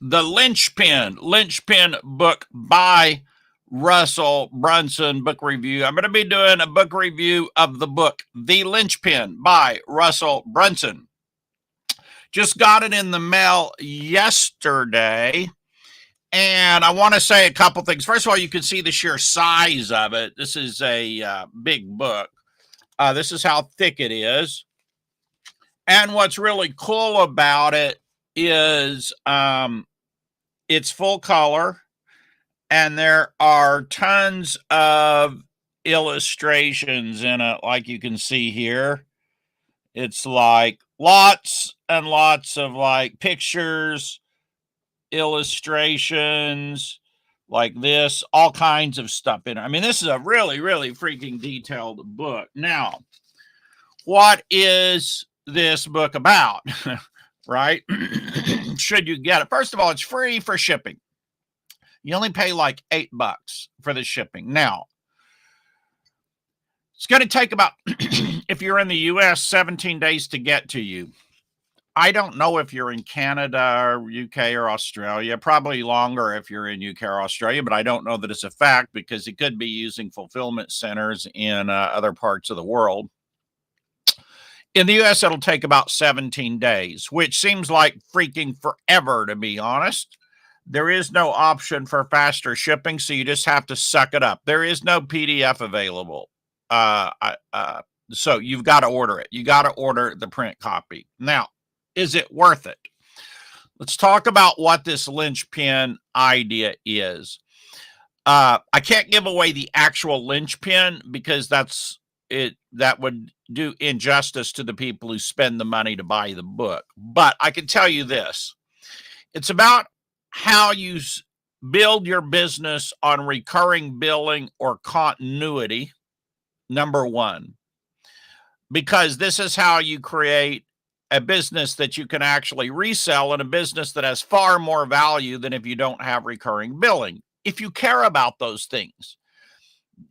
The Linchpin book by Russell Brunson book review. I'm going to be doing a book review of the book, The Linchpin by Russell Brunson. Just got it in the mail yesterday. And I want to say a couple things. First of all, you can see the sheer size of it. This is a big book. This is how thick it is. And what's really cool about it is it's full color, and there are tons of illustrations in it, like you can see here. It's like lots and lots of like pictures, illustrations, like this, all kinds of stuff in it. I mean, this is a really, really freaking detailed book. Now, what is this book about? Right? Should you get it? First of all, it's free for shipping. You only pay like $8 for the shipping. Now, it's going to take about, if you're in the US, 17 days to get to you. I don't know if you're in Canada or UK or Australia, probably longer if you're in UK or Australia, but I don't know that it's a fact because it could be using fulfillment centers in other parts of the world. In the US, it'll take about 17 days, which seems like freaking forever, to be honest. There is no option for faster shipping, so you just have to suck it up. There is no PDF available. So you've got to order it. You got to order the print copy. Now, is it worth it? Let's talk about what this linchpin idea is. I can't give away the actual linchpin because that would do injustice to the people who spend the money to buy the book. But I can tell you this. It's about how you build your business on recurring billing or continuity, number one, because this is how you create a business that you can actually resell and a business that has far more value than if you don't have recurring billing. If you care about those things,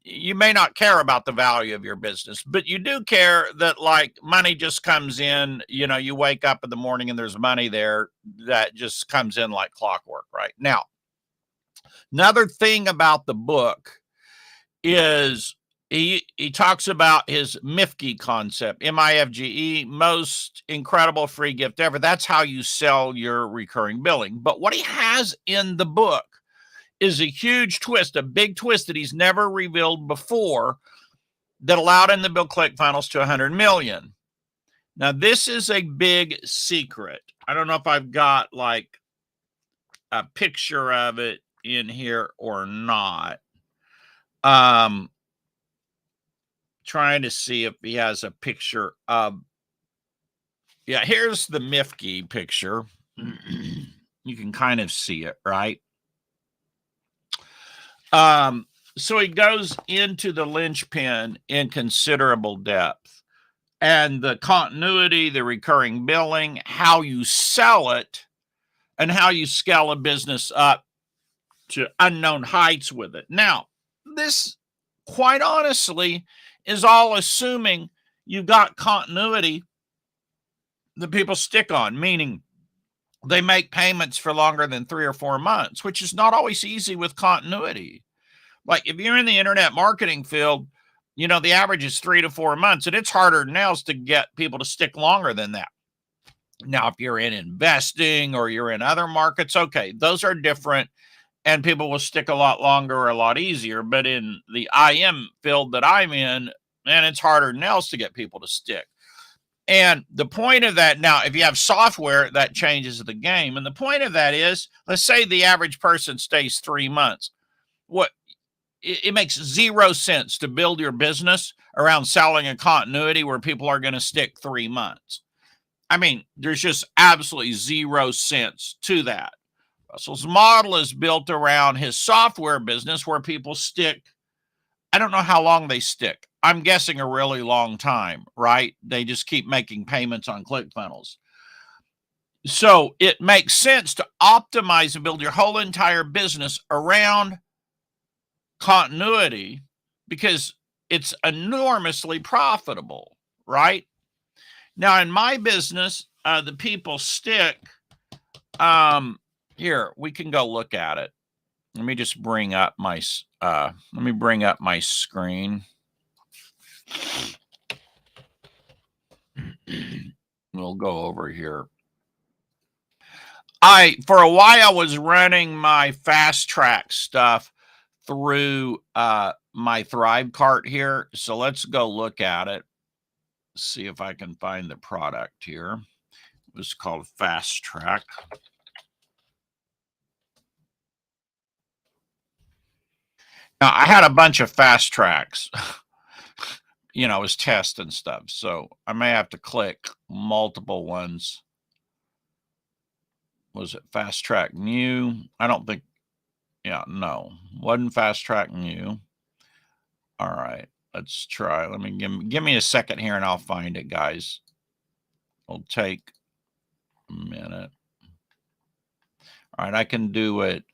you may not care about the value of your business, but you do care that like money just comes in, you wake up in the morning and there's money there that just comes in like clockwork, right? Now, another thing about the book is he talks about his MIFGE concept, MIFGE, most incredible free gift ever. That's how you sell your recurring billing. But what he has in the book is a huge twist, a big twist that he's never revealed before that allowed him to build ClickFunnels to 100 million. Now, this is a big secret. I don't know if I've got like a picture of it in here or not. Trying to see if he has a picture of, yeah, here's the MIFGE picture. You can kind of see it, right? So he goes into the linchpin in considerable depth, and the continuity, the recurring billing, how you sell it, and how you scale a business up to unknown heights with it. Now, this, quite honestly, is all assuming you've got continuity that people stick on, meaning they make payments for longer than 3 or 4 months, which is not always easy with continuity. Like if you're in the internet marketing field, the average is 3 to 4 months, and it's harder now to get people to stick longer than that. Now, if you're in investing or you're in other markets, okay, those are different, and people will stick a lot longer or a lot easier. But in the IM field that I'm in, man, it's harder now to get people to stick. And the point of that, now, if you have software, that changes the game. And the point of that is, let's say the average person stays 3 months. It makes 0 sense to build your business around selling a continuity where people are going to stick 3 months. I mean, there's just absolutely 0 sense to that. Russell's model is built around his software business where people stick. I don't know how long they stick. I'm guessing a really long time, right? They just keep making payments on ClickFunnels. So it makes sense to optimize and build your whole entire business around continuity because it's enormously profitable, right? Now, in my business, the people stick Here, we can go look at it. Let me just bring up my screen. We'll go over here. For a while was running my fast track stuff through my Thrive cart here. So let's go look at it. See if I can find the product here. It was called Fast Track. Now I had a bunch of fast tracks, you know, as tests and stuff. So I may have to click multiple ones. Was it Fast Track New? I don't think, yeah, no, wasn't Fast Track New. All right, let's try. Let me give me a second here and I'll find it, guys. It'll take a minute. All right, I can do it.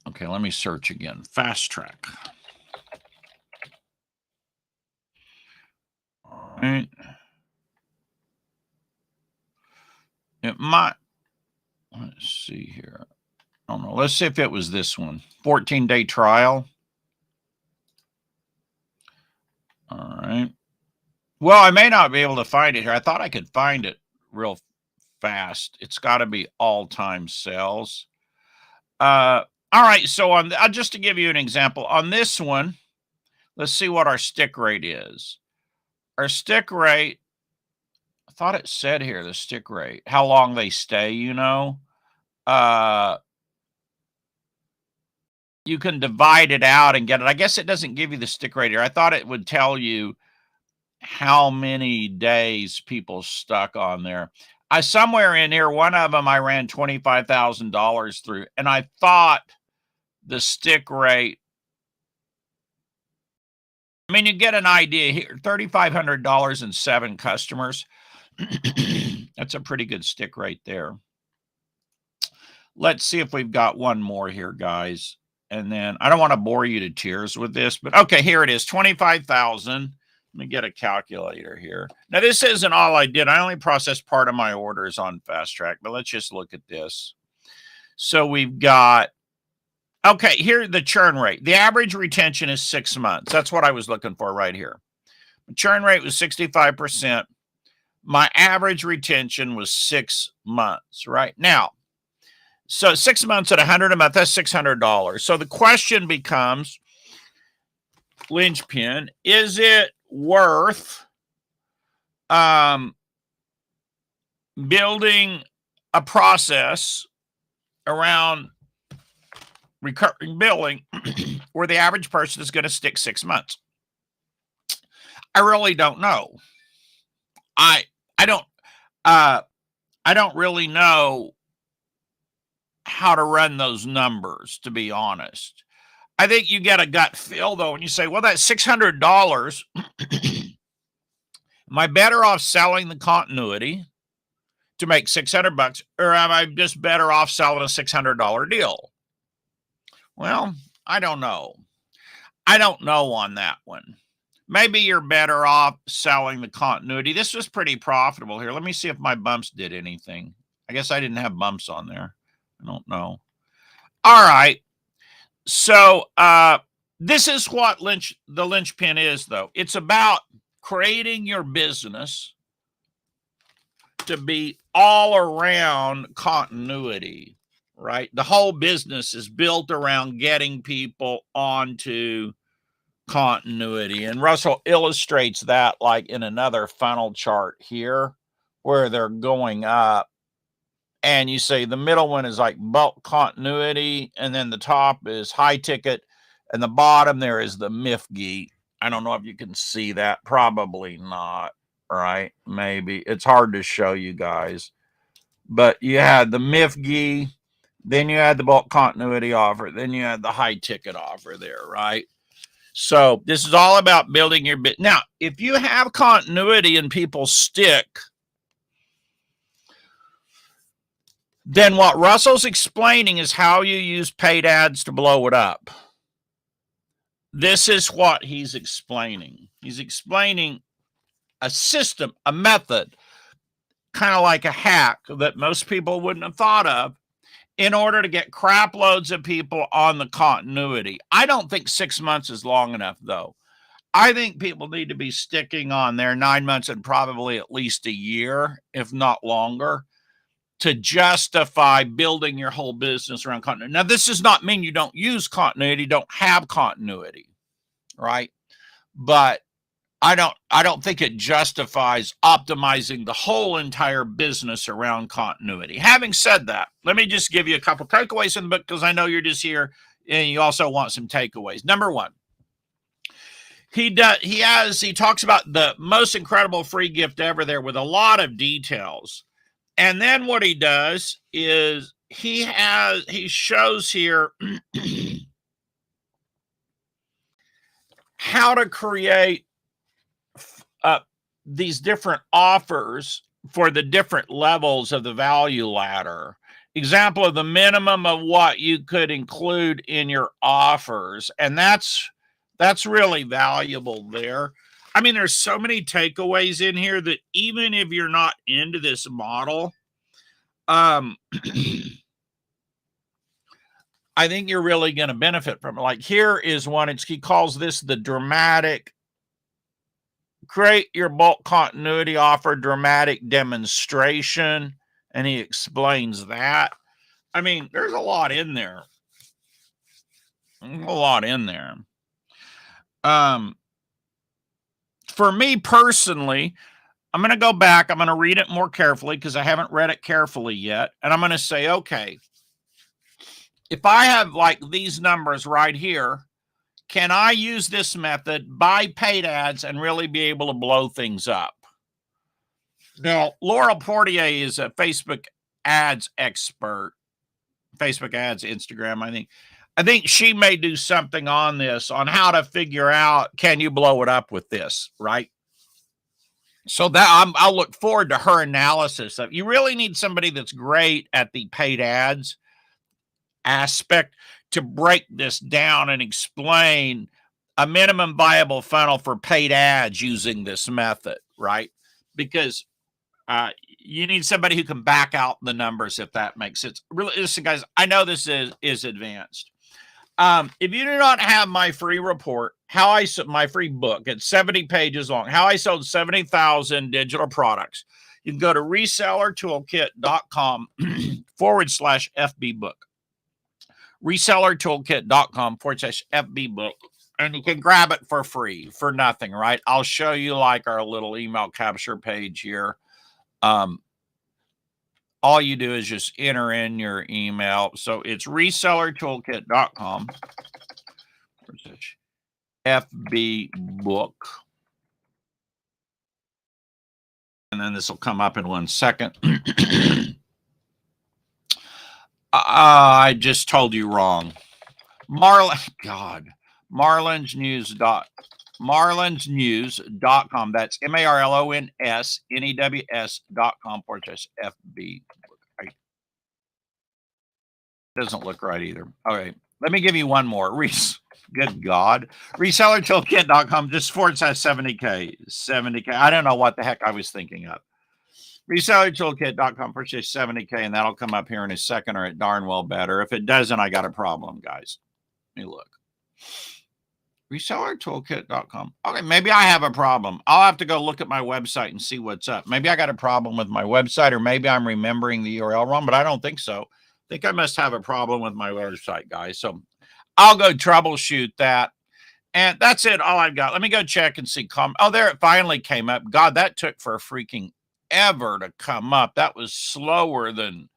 Okay, let me search again. Fast Track. All right. It might, let's see here. I don't know. Let's see if it was this one. 14-day trial. All right. Well, I may not be able to find it here. I thought I could find it real fast. It's got to be all-time sales. All right. So on just to give you an example, on this one, let's see what our stick rate is. Our stick rate, I thought it said here, the stick rate, how long they stay, you know. You can divide it out and get it. I guess it doesn't give you the stick rate here. I thought it would tell you how many days people stuck on there. Somewhere in here, one of them I ran $25,000 through, and I thought the stick rate, I mean, you get an idea here, $3,500 and 7 customers. That's a pretty good stick rate there. Let's see if we've got one more here, guys. And then I don't want to bore you to tears with this, but okay, here it is, 25,000. Let me get a calculator here. Now, this isn't all I did. I only processed part of my orders on Fast Track, but let's just look at this. So we've got, okay, here the churn rate. The average retention is 6 months. That's what I was looking for right here. The churn rate was 65%. My average retention was 6 months, right? Now, so 6 months at $100 a month, that's $600. So the question becomes, Linchpin, is it worth building a process around recurring billing where the average person is going to stick 6 months? I really don't know. I don't really know how to run those numbers, to be honest. I think you get a gut feel, though, and you say, well, that's $600. Am I better off selling the continuity to make $600, or am I just better off selling a $600 deal? Well, I don't know. I don't know on that one. Maybe you're better off selling the continuity. This was pretty profitable here. Let me see if my bumps did anything. I guess I didn't have bumps on there. I don't know. All right. So this is what the linchpin is, though. It's about creating your business to be all around continuity, right? The whole business is built around getting people onto continuity. And Russell illustrates that like in another funnel chart here where they're going up. And you say the middle one is like bulk continuity, and then the top is high ticket, and the bottom there is the MIFGI. I don't know if you can see that. Probably not, right? Maybe. It's hard to show you guys. But you had the MIFGI, then you had the bulk continuity offer, then you had the high ticket offer there, right? So this is all about building your bit. Now, if you have continuity and people stick, then what Russell's explaining is how you use paid ads to blow it up. This is what he's explaining. He's explaining a system, a method, kind of like a hack that most people wouldn't have thought of in order to get crap loads of people on the continuity. I don't think 6 months is long enough, though. I think people need to be sticking on there 9 months and probably at least a year, if not longer, to justify building your whole business around continuity. Now, this does not mean you don't use continuity, don't have continuity, right? But I don't think it justifies optimizing the whole entire business around continuity. Having said that, let me just give you a couple takeaways in the book because I know you're just here and you also want some takeaways. Number one, he talks about the most incredible free gift ever there with a lot of details. And then what he does is he shows here how to create these different offers for the different levels of the value ladder. Example of the minimum of what you could include in your offers. And that's really valuable there. I mean, there's so many takeaways in here that even if you're not into this model, I think you're really going to benefit from it. Like here is one, he calls this the dramatic, create your bulk continuity offer dramatic demonstration. And he explains that. I mean, there's a lot in there. For me personally, I'm going to go back. I'm going to read it more carefully because I haven't read it carefully yet. And I'm going to say, okay, if I have like these numbers right here, can I use this method, buy paid ads, and really be able to blow things up? Now, Laurel Portier is a Facebook ads expert. Facebook ads, Instagram, I think she may do something on this, on how to figure out, can you blow it up with this, right? So that I'll look forward to her analysis of. You really need somebody that's great at the paid ads aspect to break this down and explain a minimum viable funnel for paid ads using this method, right? Because you need somebody who can back out the numbers, if that makes sense. Really, listen, guys, I know this is advanced. If you do not have my free report, my free book, it's 70 pages long, how I sold 70,000 digital products, you can go to resellertoolkit.com /FB book. Resellertoolkit.com /FB book. And you can grab it for free, for nothing, right? I'll show you like our little email capture page here. All you do is just enter in your email. So it's resellertoolkit.com /FB book. And then this will come up in 1 second. I just told you wrong. Marlonsnews.com. That's MARLONSNEWS.com /FB. Doesn't look right either. Okay, let me give you one more. Good God. Resellertoolkit.com just /70K. 70K. I don't know what the heck I was thinking of. Resellertoolkit.com /70K, and that'll come up here in a second, or it darn well better. If it doesn't, I got a problem, guys. Let me look. Resellertoolkit.com. Okay, maybe I have a problem. I'll have to go look at my website and see what's up. Maybe I got a problem with my website, or maybe I'm remembering the URL wrong, but I don't think so. I think I must have a problem with my website, guys. So I'll go troubleshoot that. And that's it, all I've got. Let me go check and see. Oh, there it finally came up. God, that took for a freaking ever to come up. That was slower than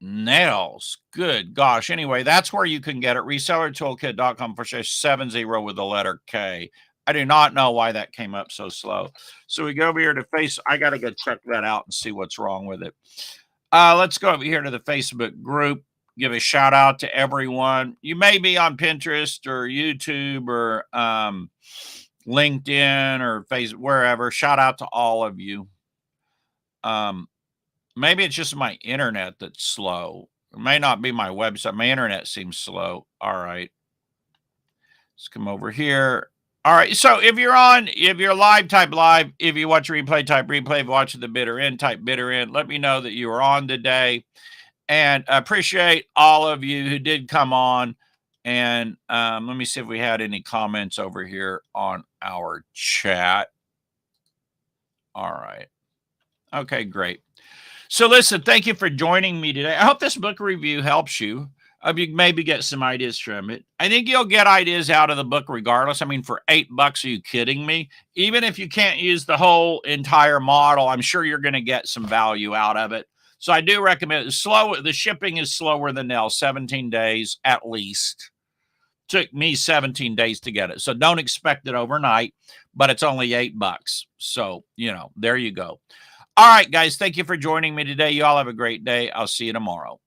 nails. Good gosh. Anyway, that's where you can get it. Resellertoolkit.com /70 with the letter K. I do not know why that came up so slow. So we go over here to I got to go check that out and see what's wrong with it. Let's go over here to the Facebook group. Give a shout out to everyone. You may be on Pinterest or YouTube or LinkedIn or Facebook, wherever. Shout out to all of you. Maybe it's just my internet that's slow. It may not be my website. My internet seems slow. All right. Let's come over here. All right. So if you're live, type live. If you watch replay, type replay. If you watch the bitter end, type bitter end. Let me know that you were on today. And I appreciate all of you who did come on. And let me see if we had any comments over here on our chat. All right. Okay, great. So listen, thank you for joining me today. I hope this book review helps you. You maybe get some ideas from it. I think you'll get ideas out of the book regardless. I mean, for $8, are you kidding me? Even if you can't use the whole entire model, I'm sure you're going to get some value out of it. So I do recommend it. The shipping is slower than now, 17 days at least. Took me 17 days to get it. So don't expect it overnight, but it's only $8. So, there you go. All right, guys, thank you for joining me today. You all have a great day. I'll see you tomorrow.